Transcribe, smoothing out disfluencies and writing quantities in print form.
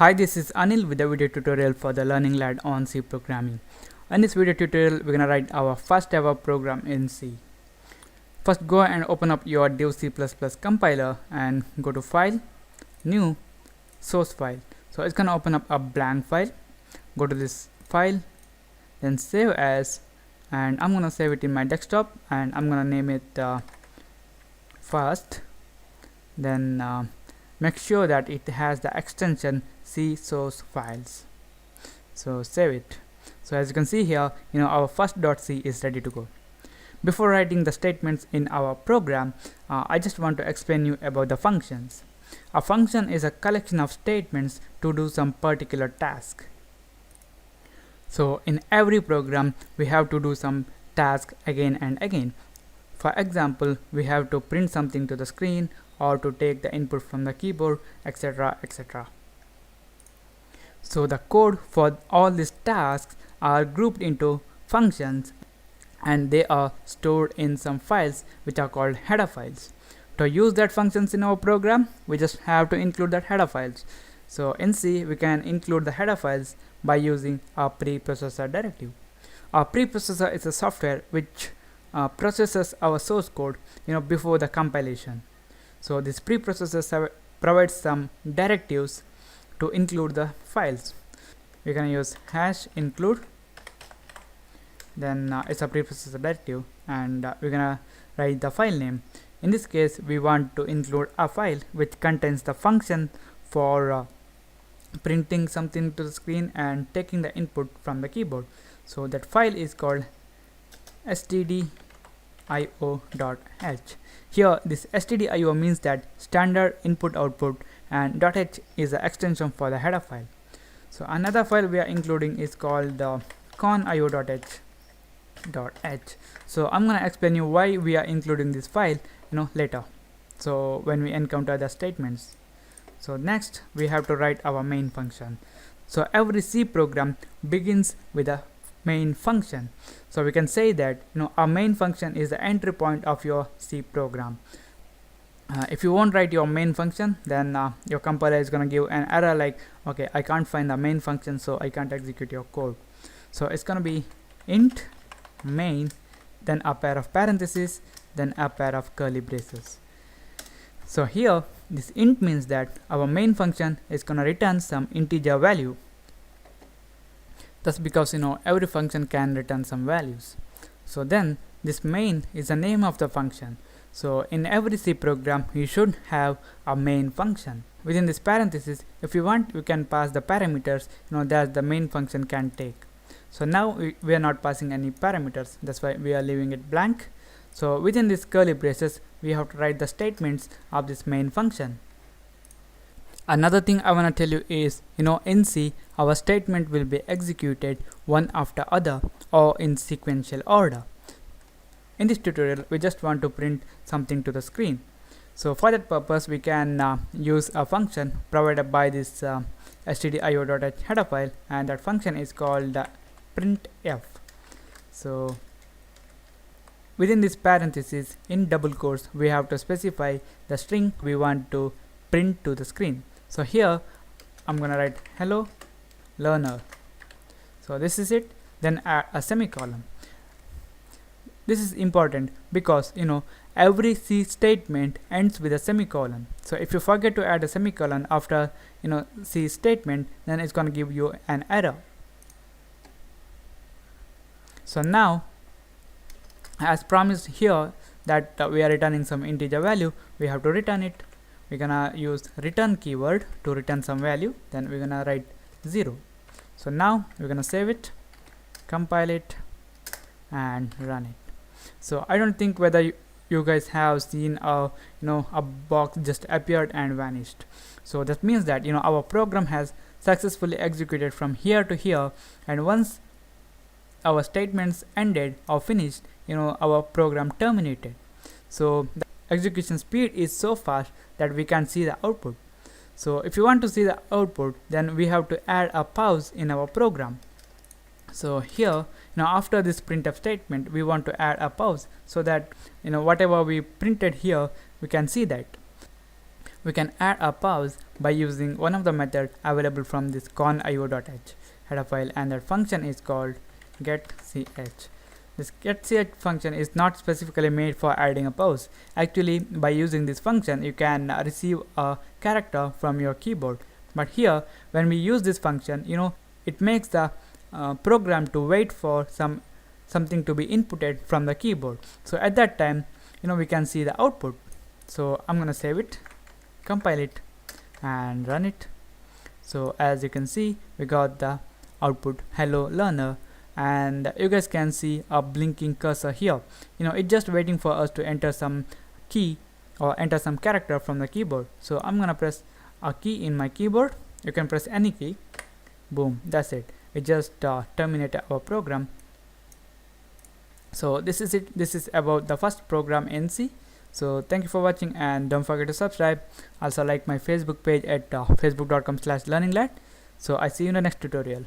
Hi, this is Anil with a video tutorial for the Learning Lad on C programming. In this video tutorial, we're gonna write our first ever program in C. First, go and open up your div C++ compiler and go to File, New, Source File. So it's gonna open up a blank file. Go to this file, then Save As, and I'm gonna save it in my desktop, and I'm gonna name it First. Then make sure that it has the extension C source files. So save it. So as you can see here, our first.c is ready to go. Before writing the statements in our program, I just want to explain you about the functions. A function is a collection of statements to do some particular task. So in every program, we have to do some task again and again. For example, we have to print something to the screen, or to take the input from the keyboard, etc., etc. So the code for all these tasks are grouped into functions, and they are stored in some files which are called header files. To use that functions in our program, we just have to include that header files. So in C, we can include the header files by using a preprocessor directive. A preprocessor is a software which processes our source code before the compilation. So this preprocessor provides some directives to include the files. We're gonna use #include. Then it's a preprocessor directive, and we're gonna write the file name. In this case, we want to include a file which contains the function for printing something to the screen and taking the input from the keyboard. So that file is called stdio.h. Here this stdio means that standard input output, and .h is the extension for the header file. So another file we are including is called conio.h. So I'm gonna explain you why we are including this file later, so when we encounter the statements. So next we have to write our main function. So every C program begins with a main function. So we can say that our main function is the entry point of your C program. If you won't write your main function, then your compiler is gonna give an error like, okay, I can't find the main function, so I can't execute your code. So it's gonna be int main, then a pair of parentheses, then a pair of curly braces. So here this int means that our main function is gonna return some integer value. That's because every function can return some values. So then this main is the name of the function. So in every C program, you should have a main function. Within this parenthesis, if you want, you can pass the parameters that the main function can take. So now we are not passing any parameters, that's why we are leaving it blank. So within this curly braces, we have to write the statements of this main function. Another thing I want to tell you is, in C, our statement will be executed one after other or in sequential order. In this tutorial, we just want to print something to the screen. So for that purpose, we can use a function provided by this stdio.h header file, and that function is called printf. So within this parenthesis, in double quotes, we have to specify the string we want to print to the screen. So here I'm gonna write hello learner. So this is it. Then add a semicolon. This is important because every C statement ends with a semicolon. So if you forget to add a semicolon after C statement, then it's gonna give you an error. So now, as promised here that we are returning some integer value, we have to return it. We're gonna use return keyword to return some value, then we're gonna write 0. So now we're gonna save it, compile it, and run it. So I don't think whether you guys have seen a box just appeared and vanished. So that means that our program has successfully executed from here to here, and once our statements ended or finished, our program terminated. So the execution speed is so fast that we can see the output. So if you want to see the output, then we have to add a pause in our program. So here, after this printf statement, we want to add a pause so that whatever we printed here, we can see that. We can add a pause by using one of the methods available from this conio.h header file, and that function is called getch. This getch function is not specifically made for adding a pause. Actually, by using this function, you can receive a character from your keyboard. But here, when we use this function, it makes the program to wait for something to be inputted from the keyboard. So at that time, we can see the output. So I'm gonna save it, compile it, and run it. So as you can see, we got the output hello learner, and you guys can see a blinking cursor here. It's just waiting for us to enter some key or enter some character from the keyboard. So I'm gonna press a key in my keyboard. You can press any key. Boom, that's it. We just terminated our program. So this is it. This is about the first program in C. So thank you for watching, and don't forget to subscribe. Also like my Facebook page at facebook.com/learninglad. So I see you in the next tutorial.